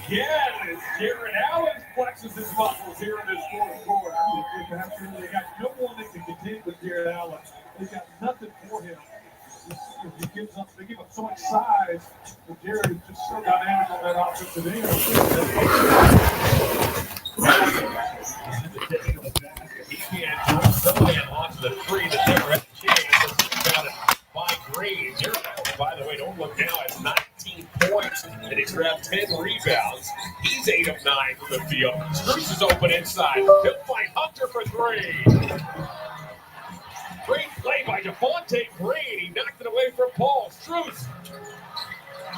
again, Jared Allen flexes his muscles here in this fourth quarter. They got no one that can contend with Jared Allen. They got nothing for him. They give up so much size, but Jared is just so dynamic on that offensive end. He can't throw somebody and launch the three that they were at the chance. By Green. By the way, don't look now. It's 19 points, and he's grabbed 10 rebounds. He's 8 of 9 from the field. Spurs is open inside. He'll find Hunter for three. Great play by Devontae Green. He knocked it away from Paul Strus.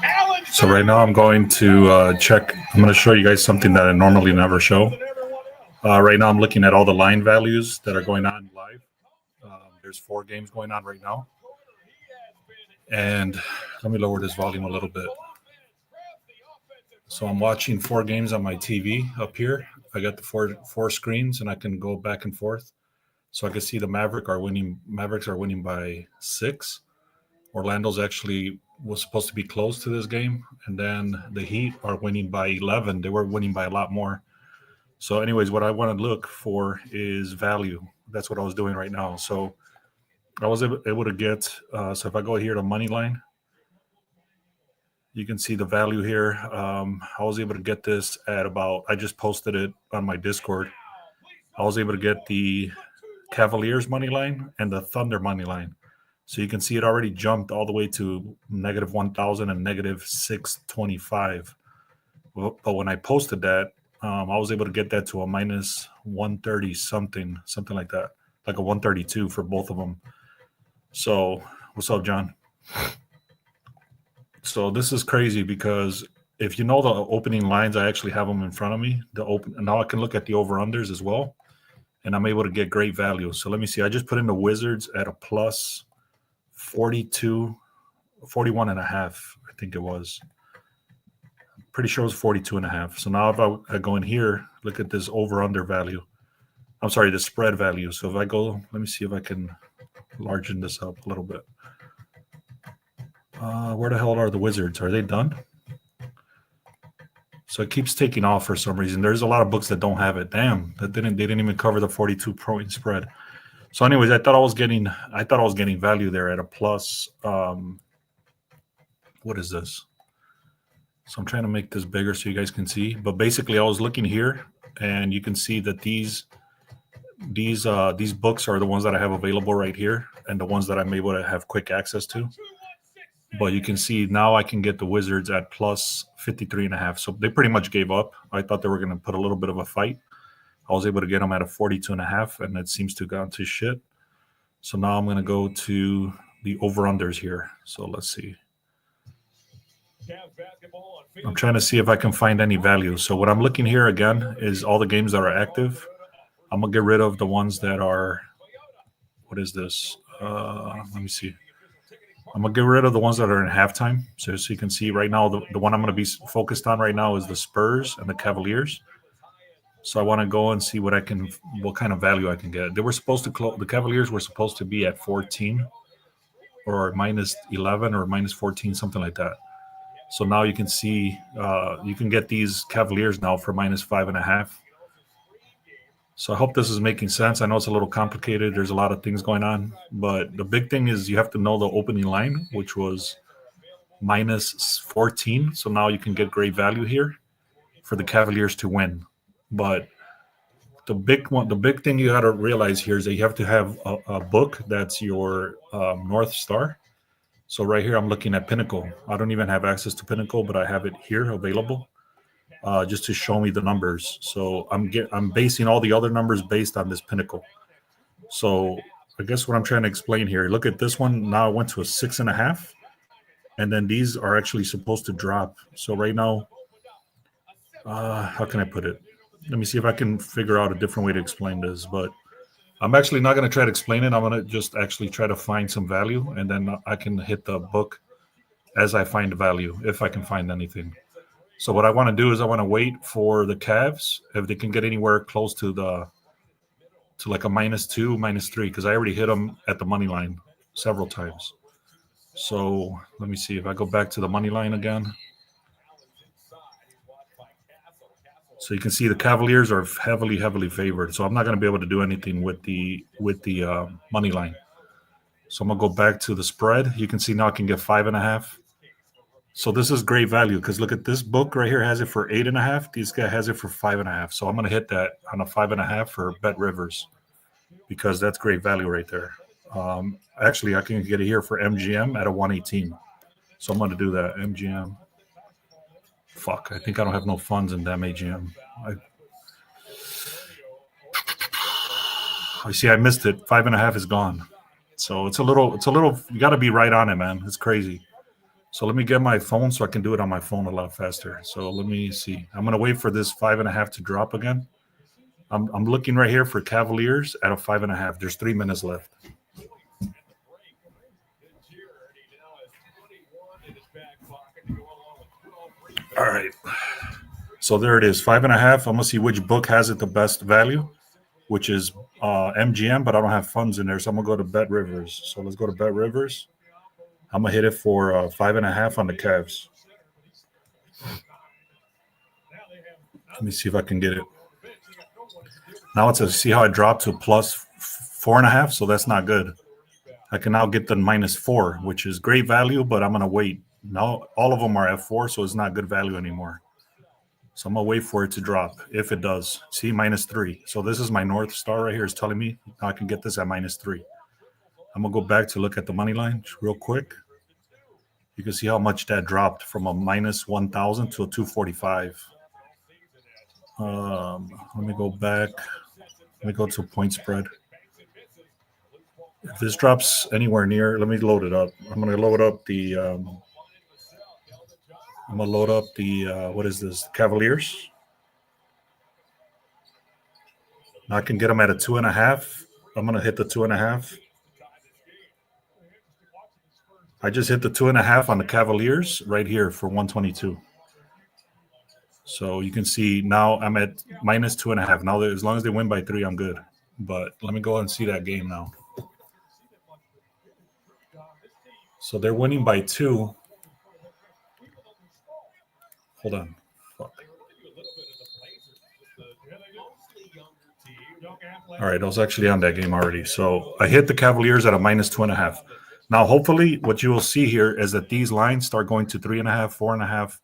Allen. So right now I'm going to check. I'm going to show you guys something that I normally never show. Right now I'm looking at all the line values that are going on live. There's 4 games going on right now. And let me lower this volume a little bit. So I'm watching 4 games on my TV up here. I got the four screens, and I can go back and forth. So I can see the Mavericks are winning by 6. Orlando's actually was supposed to be close to this game. And then the Heat are winning by 11. They were winning by a lot more. So anyways, what I want to look for is value. That's what I was doing right now. So I was able to get, so if I go here to money line, you can see the value here. I was able to get this at about, I just posted it on my Discord. I was able to get the Cavaliers money line and the Thunder money line. So you can see it already jumped all the way to negative 1,000 and negative 625. But when I posted that, I was able to get that to a minus 130 something like that, like a 132 for both of them. So what's up, John? So this is crazy because if you know the opening lines, I actually have them in front of me. Now I can look at the over-unders as well, and I'm able to get great value. So let me see. I just put in the Wizards at a plus 41 and a half, I think it was. Pretty sure it was 42 and a half. So now if I go in here, look at this over-under value. I'm sorry, the spread value. So if I go, let me see if I can largen this up a little bit. Where the hell are the Wizards? Are they done? So it keeps taking off for some reason. There's a lot of books that don't have it. Damn, they didn't even cover the 42-point spread. So anyways, I thought I was getting value there at a plus. What is this? So I'm trying to make this bigger so you guys can see. But basically, I was looking here, and you can see that these books are the ones that I have available right here, and the ones that I'm able to have quick access to. But you can see now I can get the Wizards at plus 53 and a half. So they pretty much gave up. I thought they were going to put a little bit of a fight. I was able to get them at a 42 and a half, and it seems to have gone to shit. So now I'm going to go to the over-unders here. So let's see. I'm trying to see if I can find any value. So what I'm looking here again is all the games that are active. I'm going to get rid of the ones that are, what is this? Let me see. I'm going to get rid of the ones that are in halftime. So you can see right now, the one I'm going to be focused on right now is the Spurs and the Cavaliers. So I want to go and see what kind of value I can get. They were supposed to the Cavaliers were supposed to be at 14 or minus 11 or minus 14, something like that. So now you can see, you can get these Cavaliers now for minus 5.5. So I hope this is making sense. I know it's a little complicated. There's a lot of things going on. But the big thing is you have to know the opening line, which was minus 14. So now you can get great value here for the Cavaliers to win. But the big thing you got to realize here is that you have to have a book that's your North Star. So right here, I'm looking at Pinnacle. I don't even have access to Pinnacle, but I have it here available just to show me the numbers. So I'm basing all the other numbers based on this Pinnacle. So I guess what I'm trying to explain here, look at this one. Now it went to a 6.5, and then these are actually supposed to drop. So right now, how can I put it? Let me see if I can figure out a different way to explain this, but I'm actually not going to try to explain it. I'm going to just actually try to find some value, and then I can hit the book as I find value, if I can find anything. So what I want to do is I want to wait for the Cavs, if they can get anywhere close to like a -2, -3, because I already hit them at the money line several times. So let me see if I go back to the money line again. So you can see the Cavaliers are heavily favored. So I'm not going to be able to do anything with the money line. So I'm gonna go back to the spread. You can see now I can get 5.5. So this is great value because look at this book right here has it for 8.5. This guy has it for 5.5. So I'm gonna hit that on a 5.5 for Bet Rivers because that's great value right there. Actually, I can get it here for MGM at a 118. So I'm gonna do that MGM. Fuck, I think I don't have no funds in damn AGM. I see I missed it. 5.5 is gone. So it's a little. You got to be right on it, man. It's crazy. So let me get my phone so I can do it on my phone a lot faster. So let me see. I'm gonna wait for this 5.5 to drop again. I'm looking right here for Cavaliers at a 5.5. There's 3 minutes left. All right. So there it is, 5.5. I'm gonna see which book has it the best value, which is MGM, but I don't have funds in there, so I'm gonna go to Bet Rivers. So let's go to Bet Rivers. I'm gonna hit it for 5.5 on the Cavs. Let me see if I can get it. Now it's see how it dropped to plus 4.5, so that's not good. I can now get the -4, which is great value, but I'm gonna wait. Now all of them are at 4, so it's not good value anymore. So I'm gonna wait for it to drop. If it does, see -3. So this is my North Star right here. Is telling me now I can get this at -3. I'm gonna go back to look at the money line real quick. You can see how much that dropped from a -1,000 to a 245. Let me go back. Let me go to point spread. If this drops anywhere near, let me load it up. I'm gonna load up the. What is this? Cavaliers. Now I can get them at a 2.5. I'm gonna hit the 2.5. I just hit the 2.5 on the Cavaliers right here for 122. So you can see now I'm at -2.5. Now as long as they win by 3, I'm good. But let me go and see that game now. So they're winning by 2. Hold on. Fuck. All right, I was actually on that game already. So I hit the Cavaliers at a -2.5. Now, hopefully, what you will see here is that these lines start going to 3.5, 4.5,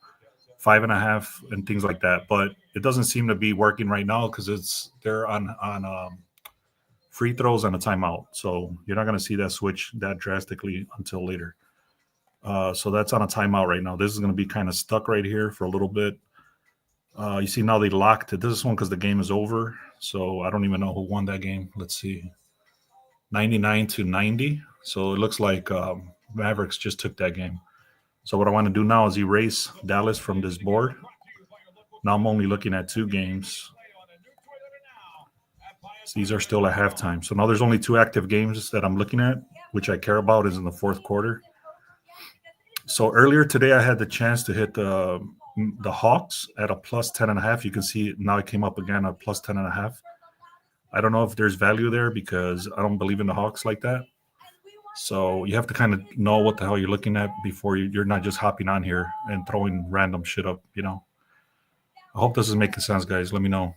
5.5, and things like that. But it doesn't seem to be working right now because they're on free throws and a timeout. So you're not going to see that switch that drastically until later. So that's on a timeout right now. This is going to be kind of stuck right here for a little bit. You see now they locked it. This is one because the game is over. So I don't even know who won that game. Let's see. 99-90. So it looks like Mavericks just took that game. So what I want to do now is erase Dallas from this board. Now I'm only looking at 2 games. So these are still at halftime. So now there's only 2 active games that I'm looking at, which I care about is in the fourth quarter. So earlier today I had the chance to hit the Hawks at a plus 10.5. You can see now it came up again at plus 10.5. I don't know if there's value there because I don't believe in the Hawks like that. So you have to kind of know what the hell you're looking at before you're not just hopping on here and throwing random shit up, you know. I hope this is making sense, guys. Let me know.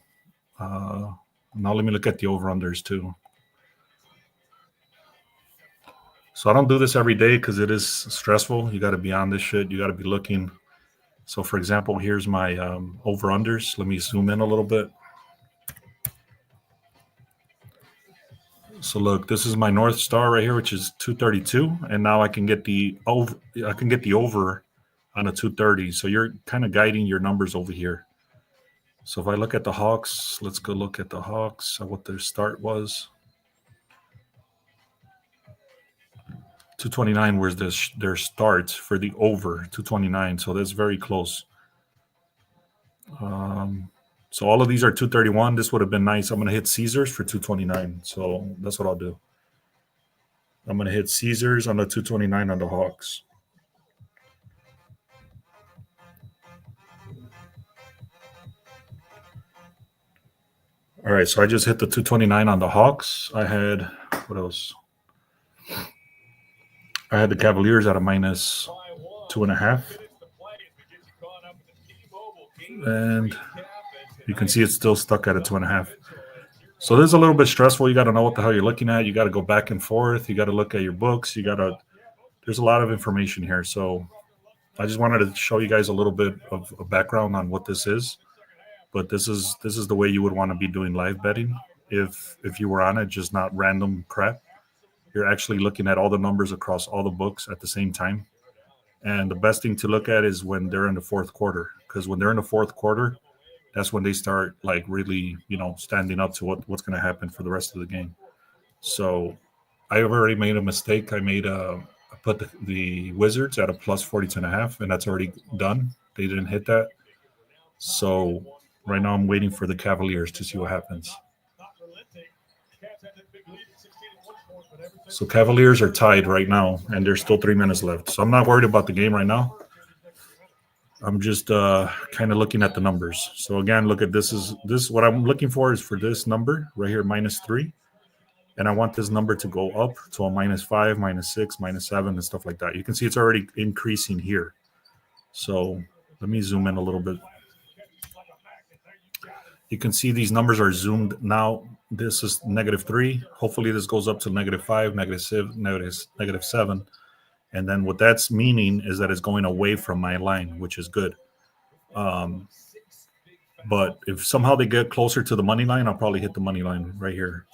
Now let me look at the over-unders too. So I don't do this every day because it is stressful. You got to be on this shit. You got to be looking. So, for example, here's my over-unders. Let me zoom in a little bit. So look, this is my North Star right here, which is 232, and now I can get the over. I can get the over on a 230. So you're kind of guiding your numbers over here. So if I look at the Hawks, let's go look at the Hawks. What their start was. 229 was their start for the over 229. So that's very close. So all of these are 231. This would have been nice. I'm going to hit Caesars for 229. So that's what I'll do. I'm going to hit Caesars on the 229 on the Hawks. All right, so I just hit the 229 on the Hawks. I had, what else? I had the Cavaliers at a minus 2.5. And You can see it's still stuck at a 2.5. So this is a little bit stressful. You got to know what the hell you're looking at. You got to go back and forth. You got to look at your books. There's a lot of information here. So I just wanted to show you guys a little bit of a background on what this is. But this is the way you would want to be doing live betting if you were on it, just not random crap. You're actually looking at all the numbers across all the books at the same time. And the best thing to look at is when they're in the fourth quarter, because when they're in the fourth quarter, that's when they start like really, standing up to what's going to happen for the rest of the game. So I have already made a mistake. I put the Wizards at a plus 42.5, and that's already done. They didn't hit that. So right now I'm waiting for the Cavaliers to see what happens. So Cavaliers are tied right now, and there's still 3 minutes left. So I'm not worried about the game right now. I'm just kind of looking at the numbers. So again, look at this. What I'm looking for is for this number right here, -3. And I want this number to go up to a -5, -6, -7, and stuff like that. You can see it's already increasing here. So let me zoom in a little bit. You can see these numbers are zoomed now. This is -3. Hopefully this goes up to -5, -7. And then what that's meaning is that it's going away from my line, which is good. But if somehow they get closer to the money line, I'll probably hit the money line right here.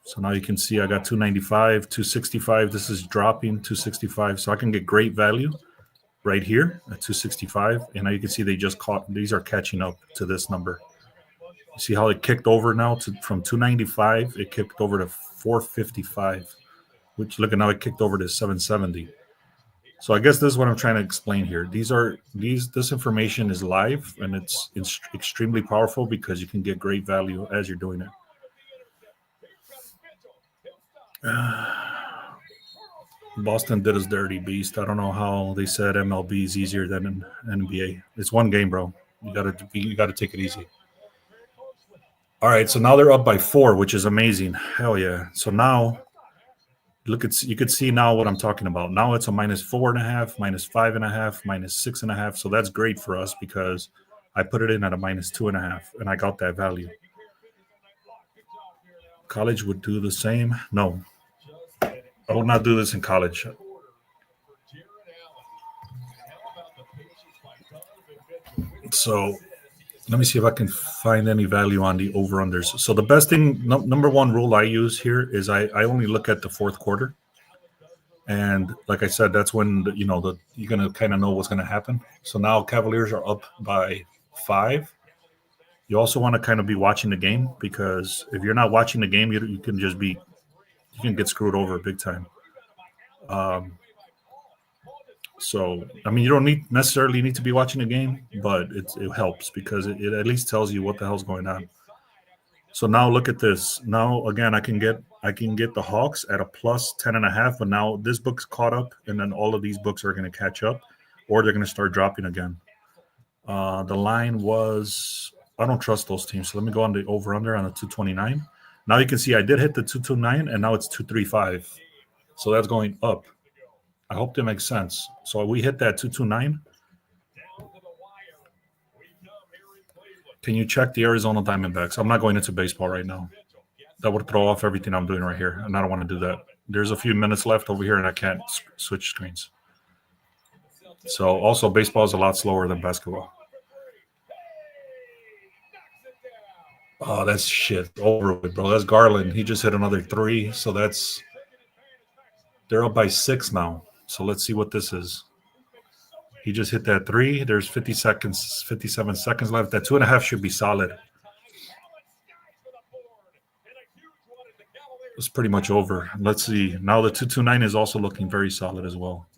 So now you can see I got 295, 265. This is dropping 265. So I can get great value right here at 265. And now you can see these are catching up to this number. You see how it kicked over now from 295, it kicked over to 455, which look at now it kicked over to 770. So I guess this is what I'm trying to explain here. This information is live, and it's extremely powerful because you can get great value as you're doing it. Boston did us dirty, beast. I don't know how they said MLB is easier than NBA. It's one game, bro. You gotta take it easy. All right, so now they're up by 4, which is amazing. Hell yeah! So now you could see now what I'm talking about. Now it's a -4.5, -5.5, -6.5. So that's great for us because I put it in at a -2.5, and I got that value. College would do the same. No, I will not do this in college. So let me see if I can find any value on the over-unders. So the best thing, number one rule I use here is I only look at the fourth quarter. And like I said, that's when you're going to kind of know what's going to happen. So now Cavaliers are up by 5. You also want to kind of be watching the game, because if you're not watching the game, you can get screwed over big time. So, I mean, you don't necessarily need to be watching the game, but it helps because it at least tells you what the hell's going on. So now look at this. Now, again, I can get the Hawks at a plus 10.5, but now this book's caught up, and then all of these books are going to catch up, or they're going to start dropping again. The line was, I don't trust those teams. So let me go on the over-under on the 229. Now you can see I did hit the 229, and now it's 235. So that's going up. I hope that makes sense. So we hit that 229. Can you check the Arizona Diamondbacks? I'm not going into baseball right now. That would throw off everything I'm doing right here, and I don't want to do that. There's a few minutes left over here, and I can't switch screens. So also baseball is a lot slower than basketball. Oh, that's shit. Over with, bro. That's Garland. He just hit another 3. So they're up by 6 now. So let's see what this is. He just hit that 3. There's 57 seconds left. That 2.5 should be solid. It's pretty much over. Let's see. Now the 229 is also looking very solid as well.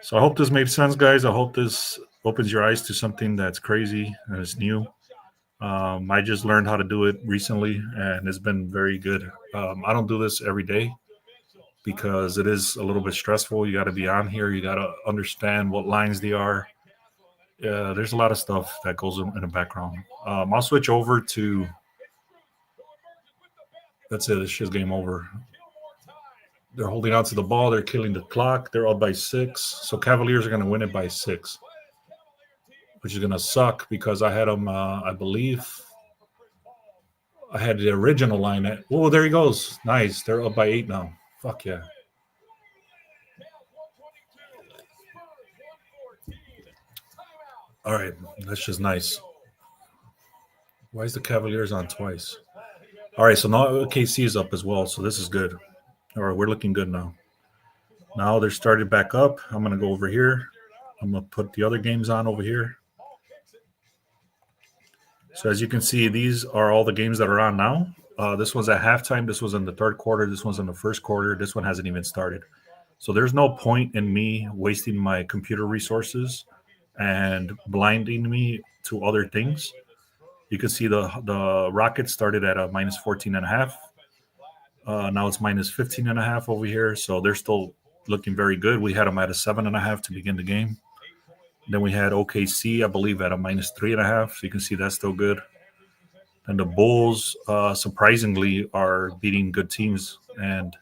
So I hope this made sense, guys. I hope this opens your eyes to something that's crazy and it's new. I just learned how to do it recently, and it's been very good. I don't do this every day because it is a little bit stressful. You got to be on here. You got to understand what lines they are. There's a lot of stuff that goes in the background. I'll switch over to – that's it. This shit's game over. They're holding on to the ball. They're killing the clock. They're up by 6. So Cavaliers are going to win it by 6. which is gonna suck because I had them. I believe I had the original line at. Oh, there he goes. Nice. They're up by 8 now. Fuck yeah. All right, that's just nice. Why is the Cavaliers on twice? All right, so now KC is up as well, so this is good. All right, we're looking good now. Now they're started back up. I'm going to go over here. I'm going to put the other games on over here. So as you can see, these are all the games that are on now. This one's at halftime. This was in the third quarter. This one's in the first quarter. This one hasn't even started. So there's no point in me wasting my computer resources and blinding me to other things. You can see the Rockets started at a minus 14.5. Now it's minus 15.5 over here. So they're still looking very good. We had them at a 7.5 to begin the game. Then we had OKC, I believe, at a minus 3.5. So you can see that's still good. And the Bulls, surprisingly, are beating good teams. And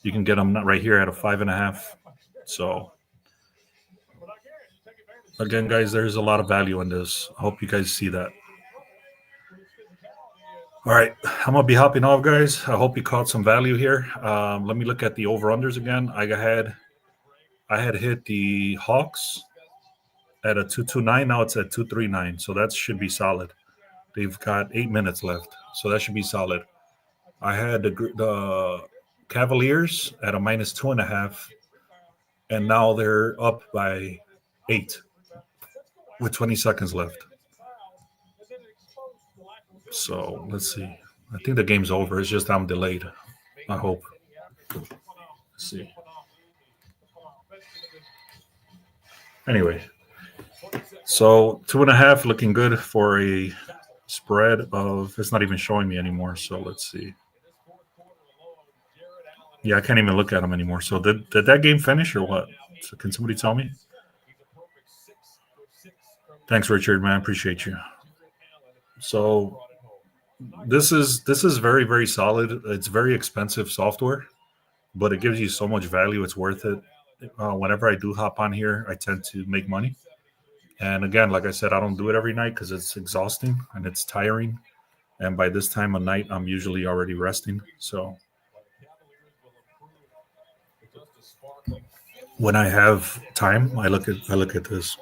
you can get them right here at a 5.5. So, again, guys, there's a lot of value in this. I hope you guys see that. All right, I'm going to be hopping off, guys. I hope you caught some value here. Let me look at the over-unders again. I had hit the Hawks at a 229. Now it's at 239. So that should be solid. They've got 8 minutes left. So that should be solid. I had the Cavaliers at a minus 2.5. And now they're up by 8 with 20 seconds left. So let's see. I think the game's over. It's just I'm delayed. I hope. Let's see. Anyway, so 2.5 looking good for a spread of. It's not even showing me anymore. So let's see. Yeah, I can't even look at them anymore. So did that game finish or what? So can somebody tell me? Thanks, Richard, man. Appreciate you. So this is very, very solid. It's very expensive software, but it gives you so much value. It's worth it. Whenever I do hop on here, I tend to make money. And again, like I said, I don't do it every night because it's exhausting and it's tiring. And by this time of night, I'm usually already resting. So when I have time, I look at this.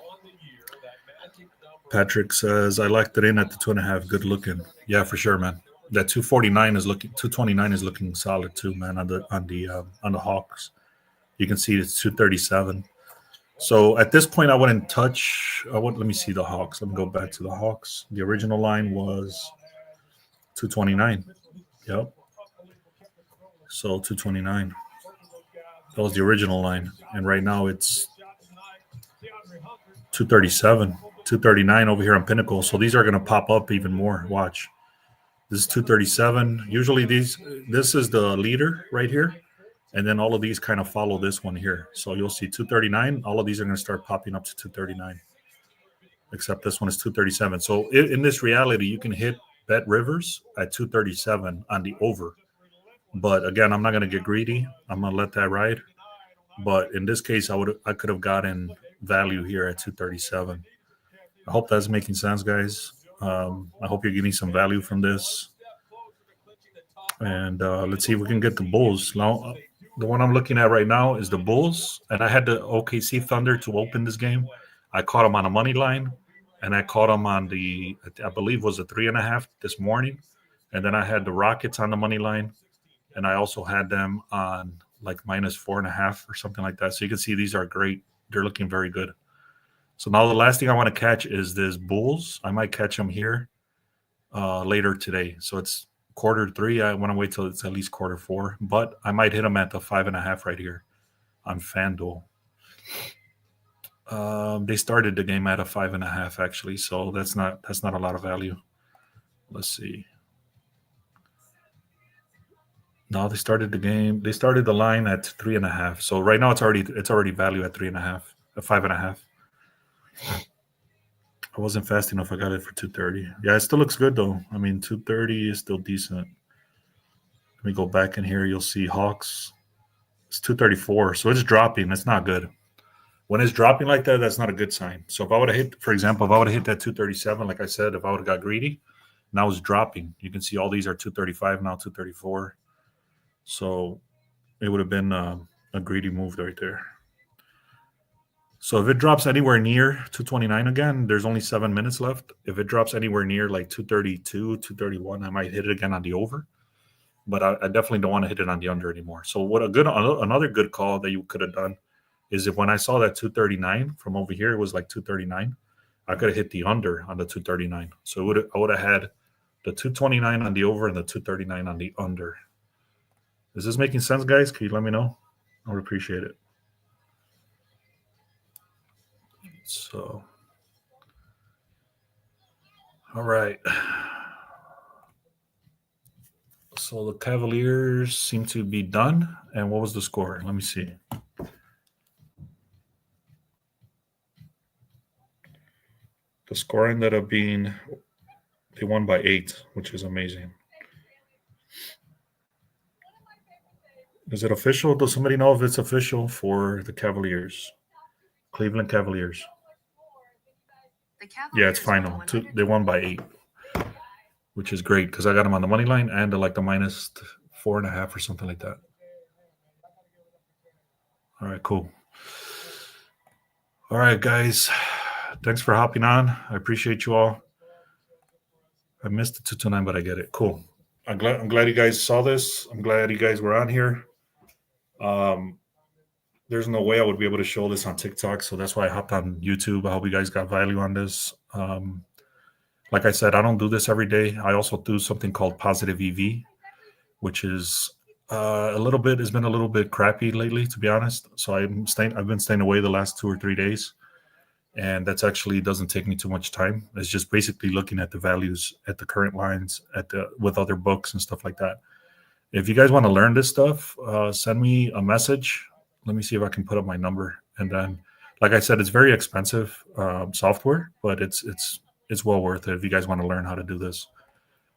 Patrick says, I locked it in at the 2.5. Good looking. Yeah, for sure, man. That 229 is looking solid too, man, on the Hawks. You can see it's 237. So at this point, I wouldn't touch. Let me see the Hawks. Let me go back to the Hawks. The original line was 229. Yep. So 229. That was the original line. And right now it's 237. 239 over here on Pinnacle. So these are going to pop up even more. Watch. This is 237. Usually this is the leader right here. And then all of these kind of follow this one here. So you'll see 239. All of these are going to start popping up to 239. Except this one is 237. So in this reality, you can hit Bet Rivers at 237 on the over. But again, I'm not going to get greedy. I'm going to let that ride. But in this case, I could have gotten value here at 237. I hope that's making sense, guys. I hope you're getting some value from this. And let's see if we can get the Bulls. Now, the one I'm looking at right now is the Bulls. And I had the OKC Thunder to open this game. I caught them on a money line. And I caught them on I believe was a 3.5 this morning. And then I had the Rockets on the money line. And I also had them on like minus 4.5 or something like that. So you can see these are great. They're looking very good. So now the last thing I want to catch is this Bulls. I might catch them here later today. So it's quarter 3. I want to wait till it's at least quarter 4. But I might hit them at the 5.5 right here on FanDuel. They started the game at a 5.5 actually. So that's not a lot of value. Let's see. No, they started the game. They started the line at 3.5. So right now it's already value at 3.5, 5.5. I wasn't fast enough. I got it for 230. Yeah, it still looks good though. I mean, 230 is still decent. Let me go back in here. You'll see Hawks. It's 234, so it's dropping. That's not good. When it's dropping like that, that's not a good sign. So if I would have hit, for example, if I would have hit that 237, like I said, if I would have got greedy, now it's dropping. You can see all these are 235 now, 234. So it would have been a greedy move right there. So if it drops anywhere near 229 again, there's only 7 minutes left. If it drops anywhere near like 232, 231, I might hit it again on the over. But I definitely don't want to hit it on the under anymore. So another good call that you could have done is if when I saw that 239 from over here, it was like 239, I could have hit the under on the 239. So I would have had the 229 on the over and the 239 on the under. Is this making sense, guys? Can you let me know? I would appreciate it. So, all right. So the Cavaliers seem to be done. And what was the score? Let me see. The score ended up being they won by 8, which is amazing. Is it official? Does somebody know if it's official for the Cavaliers? Cleveland Cavaliers. Yeah, it's final. They won by 8, which is great because I got them on the money line and like the minus 4.5 or something like that. All right, cool. All right, guys. Thanks for hopping on. I appreciate you all. I missed the 229, but I get it. Cool. I'm glad you guys saw this. I'm glad you guys were on here. There's no way I would be able to show this on TikTok, so that's why I hopped on YouTube. I hope you guys got value on this. Like I said, I don't do this every day. I also do something called positive EV, which is it's been a little bit crappy lately, to be honest. So I've been staying away the last 2 or 3 days, and that's actually doesn't take me too much time. It's just basically looking at the values at the current lines with other books and stuff like that. If you guys want to learn this stuff, send me a message. Let me see if I can put up my number. And then, like I said, it's very expensive software, but it's well worth it if you guys want to learn how to do this.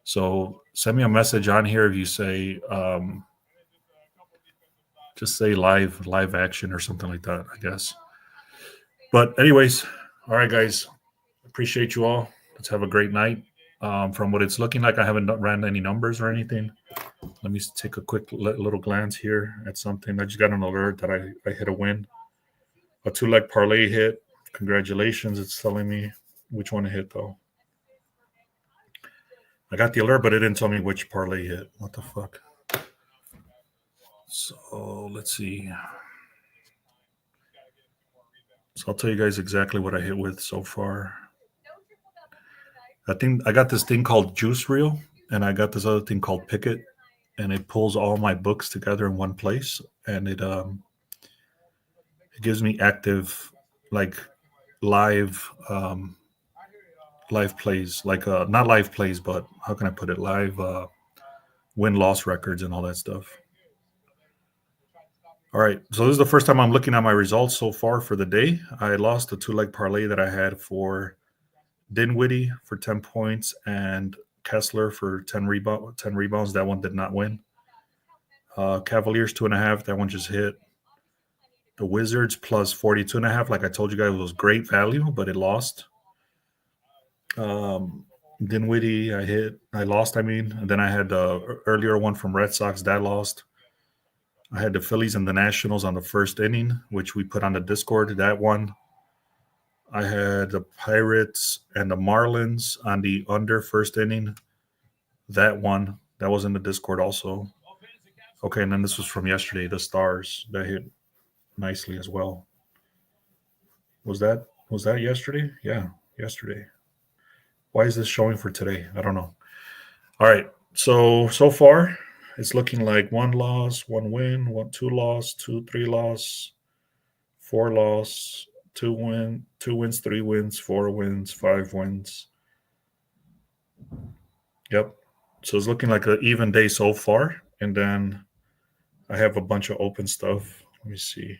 So send me a message on here if you say, just say live action or something like that, I guess. But anyways, all right, guys, appreciate you all. Let's have a great night. From what it's looking like, I haven't ran any numbers or anything. Let me take a quick little glance here at something. I just got an alert that I hit a win. A 2-leg parlay hit. Congratulations. It's telling me which one to hit, though. I got the alert, but it didn't tell me which parlay hit. What the fuck? So let's see. So I'll tell you guys exactly what I hit with so far. I think I got this thing called Juice Reel, and I got this other thing called Picket, and it pulls all my books together in one place, and it gives me active, like live plays, like not live plays, but how can I put it? Live win-loss records and all that stuff. All right, so this is the first time I'm looking at my results so far for the day. I lost the 2-leg parlay that I had for Dinwiddie for 10 points and Kessler for 10 rebounds. That one did not win. Cavaliers 2.5. That one just hit. The Wizards plus 42.5. Like I told you guys, it was great value, but it lost. Dinwiddie, I lost. And then I had the earlier one from Red Sox that lost. I had the Phillies and the Nationals on the first inning, which we put on the Discord. That one. I had the Pirates and the Marlins on the under first inning. That one. That was in the Discord also. Okay, and then this was from yesterday, the Stars. That hit nicely as well. Was that yesterday? Yeah, yesterday. Why is this showing for today? I don't know. All right. So far, it's looking like 1 loss, 1 win, 2 loss, 2, 3 loss, 4 loss, 2 wins, 3 wins, 4 wins, 5 wins. Yep. So it's looking like an even day so far. And then I have a bunch of open stuff. Let me see.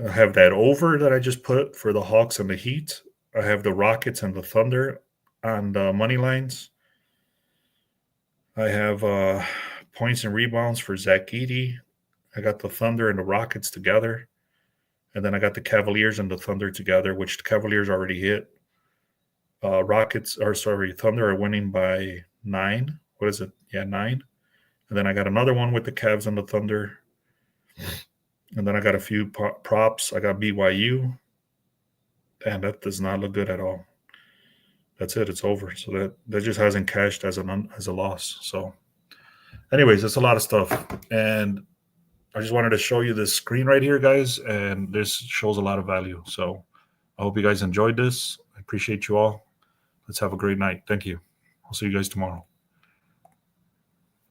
I have that over that I just put for the Hawks and the Heat. I have the Rockets and the Thunder on the money lines. I have points and rebounds for Zach Edey I got the Thunder and the Rockets together. And then I got the Cavaliers and the Thunder together, which the Cavaliers already hit. Thunder are winning by 9. What is it? Yeah, 9. And then I got another one with the Cavs and the Thunder. And then I got a few props. I got BYU. And that does not look good at all. That's it. It's over. So that just hasn't cashed as a loss. So anyways, that's a lot of stuff. And I just wanted to show you this screen right here, guys. And this shows a lot of value. So I hope you guys enjoyed this. I appreciate you all. Let's have a great night. Thank you. I'll see you guys tomorrow.